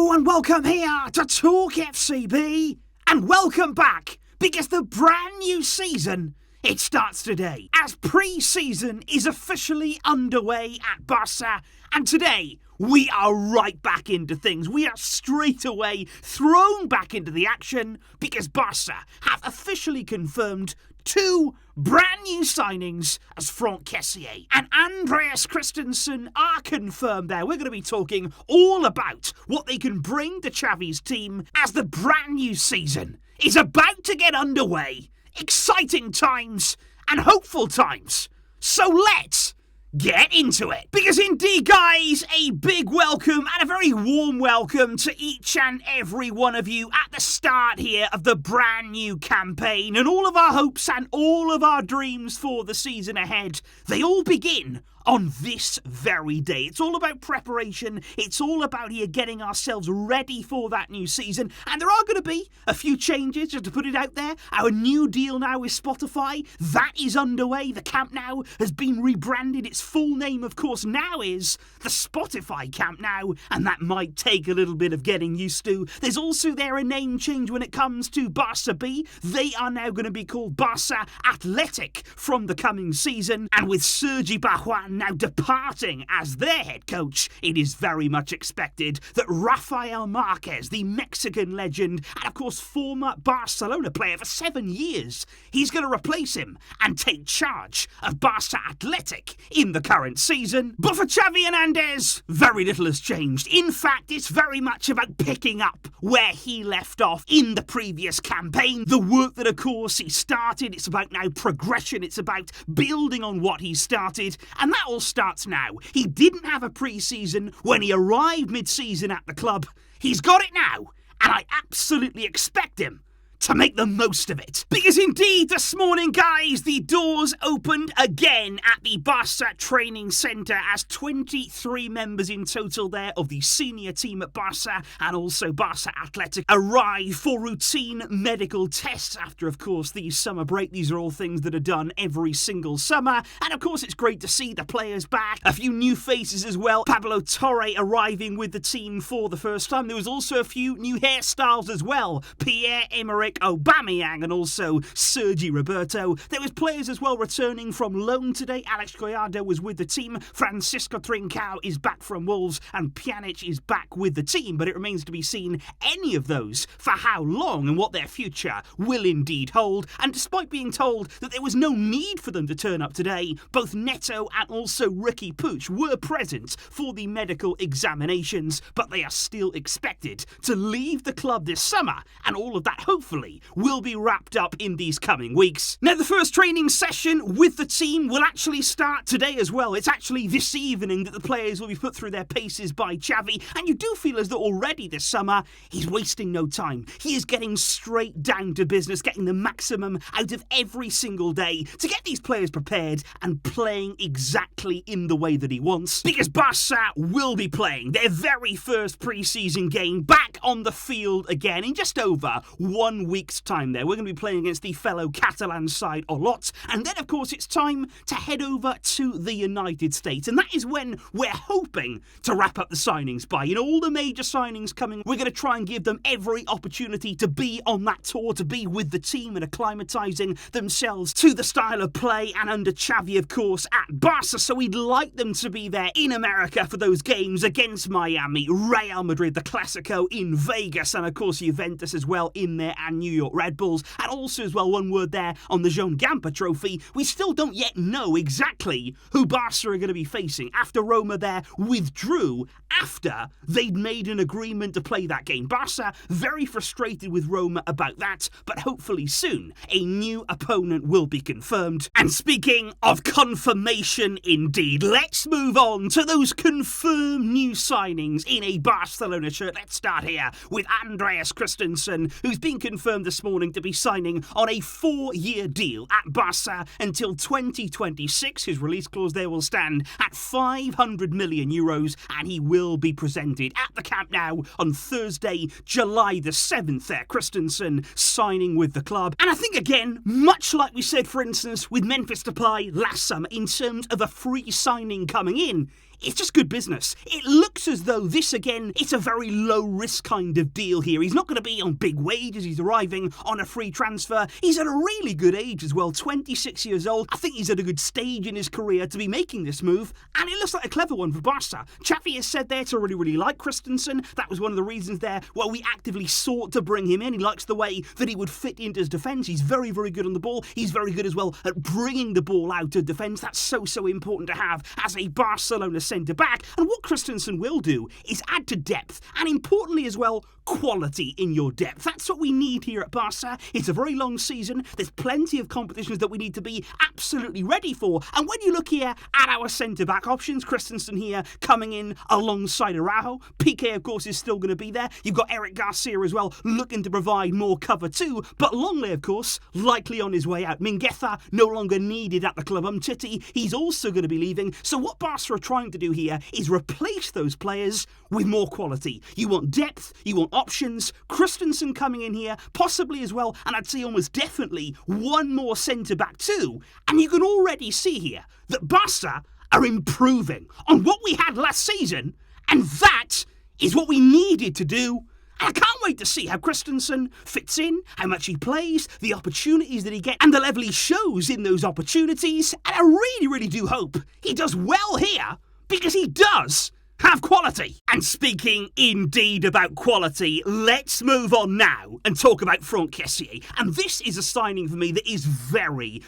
Hello and welcome here to TalkFCB, and welcome back because the brand new season, it starts today as pre-season is officially underway at Barca, and today we are right back into things. We are straight away thrown back into the action because Barca have officially confirmed two brand new signings as Franck Kessie and Andreas Christensen are confirmed there. We're going to be talking all about what they can bring to Xavi's team as the brand new season is about to get underway. Exciting times and hopeful times. So let's get into it. Because indeed, guys, a big welcome and a very warm welcome to each and every one of you at the start here of the brand new campaign. And all of our hopes and all of our dreams for the season ahead, they all begin on this very day. It's all about preparation. It's all about here getting ourselves ready for that new season. And there are going to be a few changes, just to put it out there. Our new deal now with Spotify, that is underway. The Camp Nou has been rebranded. Its full name, of course, now is the Spotify Camp Nou, and that might take a little bit of getting used to. There's also there a name change when it comes to Barca B. They are now going to be called Barca Athletic from the coming season. And with Sergi Barjuan now departing as their head coach, it is very much expected that Rafael Marquez, the Mexican legend and of course former Barcelona player for 7 years, he's going to replace him and take charge of Barca Athletic in the current season. But for Xavi Hernandez, very little has changed. In fact, it's very much about picking up where he left off in the previous campaign. The work that of course he started, it's about now progression, it's about building on what he started, and that all starts now. He didn't have a pre-season when he arrived mid-season at the club. He's got it now, and I absolutely expect him to make the most of it. Because indeed, this morning, guys, the doors opened again at the Barca Training Centre as 23 members in total there of the senior team at Barca and also Barca Athletic arrive for routine medical tests after, of course, the summer break. These are all things that are done every single summer. And, of course, it's great to see the players back. A few new faces as well. Pablo Torre arriving with the team for the first time. There was also a few new hairstyles as well. Pierre-Emerick Aubameyang and also Sergi Roberto. There was players as well returning from loan today. Alex Gallardo was with the team. Francisco Trincao is back from Wolves and Pjanic is back with the team, but it remains to be seen any of those for how long and what their future will indeed hold. And despite being told that there was no need for them to turn up today, both Neto and also Ricky Puig were present for the medical examinations, but they are still expected to leave the club this summer, and all of that hopefully will be wrapped up in these coming weeks. Now, the first training session with the team will actually start today as well. It's actually this evening that the players will be put through their paces by Xavi, and you do feel as though already this summer he's wasting no time. He is getting straight down to business, getting the maximum out of every single day to get these players prepared and playing exactly in the way that he wants. Because Barca will be playing their very first pre-season game back on the field again in just over 1 week's time there. We're going to be playing against the fellow Catalan side Olot, and then of course it's time to head over to the United States, and that is when we're hoping to wrap up the signings by. You know, all the major signings coming, we're going to try and give them every opportunity to be on that tour, to be with the team and acclimatising themselves to the style of play and under Xavi, of course, at Barca. So we'd like them to be there in America for those games against Miami, Real Madrid, the Clásico in Vegas, and of course Juventus as well in there, and New York Red Bulls. And also as well, one word there on the Joan Gamper trophy, we still don't yet know exactly who Barca are going to be facing after Roma there withdrew after they'd made an agreement to play that game. Barca very frustrated with Roma about that, but hopefully soon a new opponent will be confirmed. And speaking of confirmation indeed, let's move on to those confirmed new signings in a Barcelona shirt. Let's start here with Andreas Christensen, who's been confirmed this morning to be signing on a 4-year deal at Barca until 2026. His release clause there will stand at 500 million euros, and he will be presented at the Camp Nou on Thursday, July the 7th there. Christensen signing with the club. And I think again, much like we said for instance with Memphis Depay last summer in terms of a free signing coming in, it's just good business. It looks as though this, again, it's a very low-risk kind of deal here. He's not going to be on big wages. He's arriving on a free transfer. He's at a really good age as well, 26 years old. I think he's at a good stage in his career to be making this move, and it looks like a clever one for Barca. Xavi has said there to really like Christensen. That was one of the reasons there why we actively sought to bring him in. He likes the way that he would fit into his defence. He's very good on the ball. He's very good as well at bringing the ball out of defence. That's so important to have as a Barcelona centre-back. And what Christensen will do is add to depth, and importantly as well, quality in your depth. That's what we need here at Barca. It's a very long season. There's plenty of competitions that we need to be absolutely ready for. And when you look here at our centre-back options, Christensen here coming in alongside Araujo. Piqué, of course, is still going to be there. You've got Eric Garcia as well, looking to provide more cover too. But Longley, of course, likely on his way out. Mingueza no longer needed at the club. Titi, he's also going to be leaving. So what Barca are trying to do here is replace those players with more quality. You want depth, you want options. Christensen coming in here, possibly as well, and I'd say almost definitely one more centre-back too. And you can already see here that Barca are improving on what we had last season, and that is what we needed to do. And I can't wait to see how Christensen fits in, how much he plays, the opportunities that he gets, and the level he shows in those opportunities. And I really do hope he does well here, because he does have quality. And speaking indeed about quality, let's move on now and talk about Franck Kessie. And this is a signing for me that is very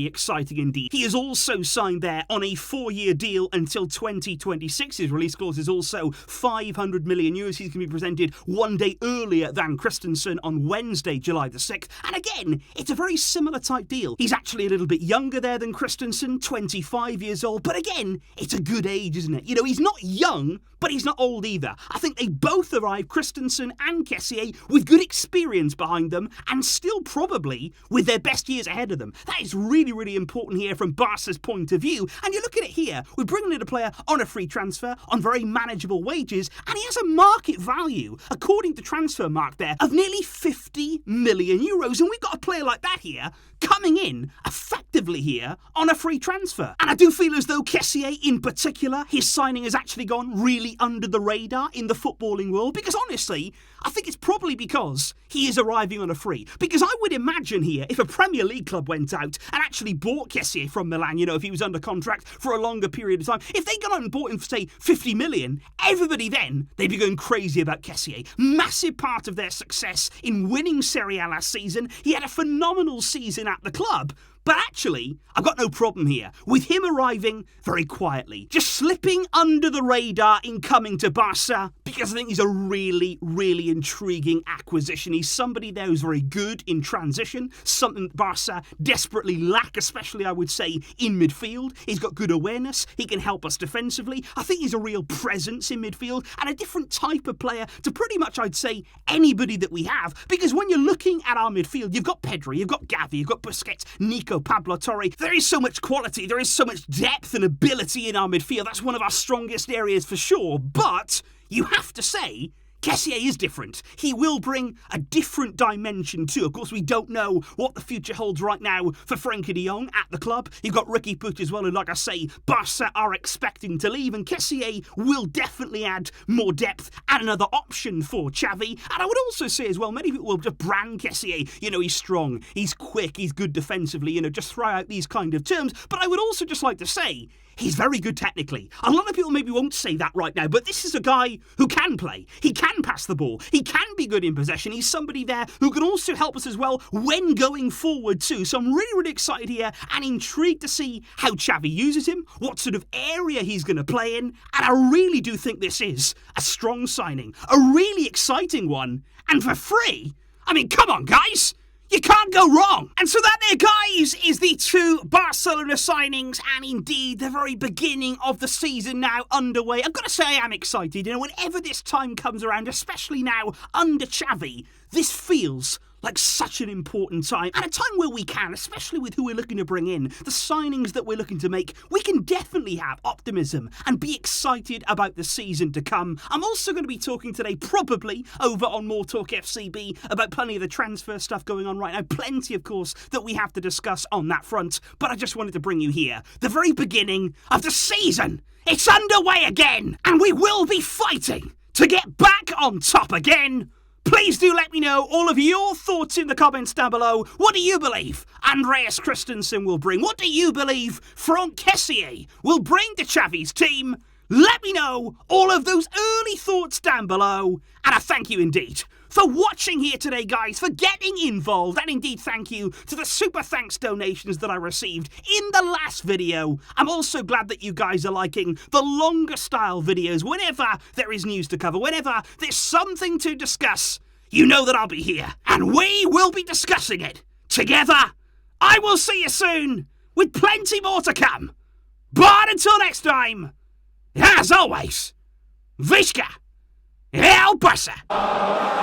exciting indeed. He is also signed there on a 4-year deal until 2026. His release clause is also 500 million euros. He's going to be presented one day earlier than Christensen on Wednesday, July the 6th. And again, it's a very similar type deal. He's actually a little bit younger there than Christensen, 25 years old. But again, it's a good age, isn't it? You know, he's not young, but he's not old either. I think they both arrived, Christensen and Kessie, with good experience behind them and still probably with their best years ahead of them. That is really important here from Barca's point of view. And you look at it here, we're bringing in a player on a free transfer, on very manageable wages, and he has a market value, according to Transfermarkt there, of nearly 50 million euros. And we've got a player like that here coming in effectively here on a free transfer. And I do feel as though Kessie in particular, his signing has actually gone really under the radar in the footballing world, because honestly, I think it's probably because he is arriving on a free. Because I would imagine here, if a Premier League club went out and actually bought Kessie from Milan, you know, if he was under contract for a longer period of time, if they got out and bought him for, say, 50 million, everybody then, they'd be going crazy about Kessie. Massive part of their success in winning Serie A last season. He had a phenomenal season at the club. But actually, I've got no problem here with him arriving very quietly, just slipping under the radar in coming to Barca, because I think he's a really intriguing acquisition. He's somebody there who's very good in transition, something that Barca desperately lack, especially I would say in midfield. He's got good awareness, he can help us defensively. I think he's a real presence in midfield and a different type of player to pretty much, I'd say, anybody that we have. Because when you're looking at our midfield, you've got Pedri, you've got Gavi, you've got Busquets, Nico, Pablo Torre. There is so much quality, there is so much depth and ability in our midfield. That's one of our strongest areas for sure. But you have to say, Kessie is different. He will bring a different dimension too. Of course, we don't know what the future holds right now for Frenkie de Jong at the club. You've got Ricky Puig as well, who, like I say, Barca are expecting to leave. And Kessie will definitely add more depth and another option for Xavi. And I would also say as well, many people will just brand Kessie. You know, he's strong, he's quick, he's good defensively, you know, just throw out these kind of terms. But I would also just like to say, he's very good technically. A lot of people maybe won't say that right now, but this is a guy who can play. He can pass the ball. He can be good in possession. He's somebody there who can also help us as well when going forward too. So I'm really excited here and intrigued to see how Xavi uses him, what sort of area he's going to play in. And I really do think this is a strong signing, a really exciting one. And for free, I mean, come on, guys. You can't go wrong. And so that there, guys, is the two Barcelona signings, and indeed the very beginning of the season now underway. I've got to say I am excited. You know, whenever this time comes around, especially now under Xavi, this feels like such an important time, and a time where we can, especially with who we're looking to bring in, the signings that we're looking to make, we can definitely have optimism and be excited about the season to come. I'm also going to be talking today, probably over on MORETALKFCB, about plenty of the transfer stuff going on right now. Plenty, of course, that we have to discuss on that front, but I just wanted to bring you here, the very beginning of the season. It's underway again, and we will be fighting to get back on top again. Please do let me know all of your thoughts in the comments down below. What do you believe Andreas Christensen will bring? What do you believe Franck Kessie will bring to Xavi's team? Let me know all of those early thoughts down below. And I thank you indeed for watching here today, guys, for getting involved. And indeed, thank you to the super thanks donations that I received in the last video. I'm also glad that you guys are liking the longer style videos. Whenever there is news to cover, whenever there's something to discuss, you know that I'll be here. And we will be discussing it together. I will see you soon with plenty more to come. But until next time, as always, Vishka, El Barça.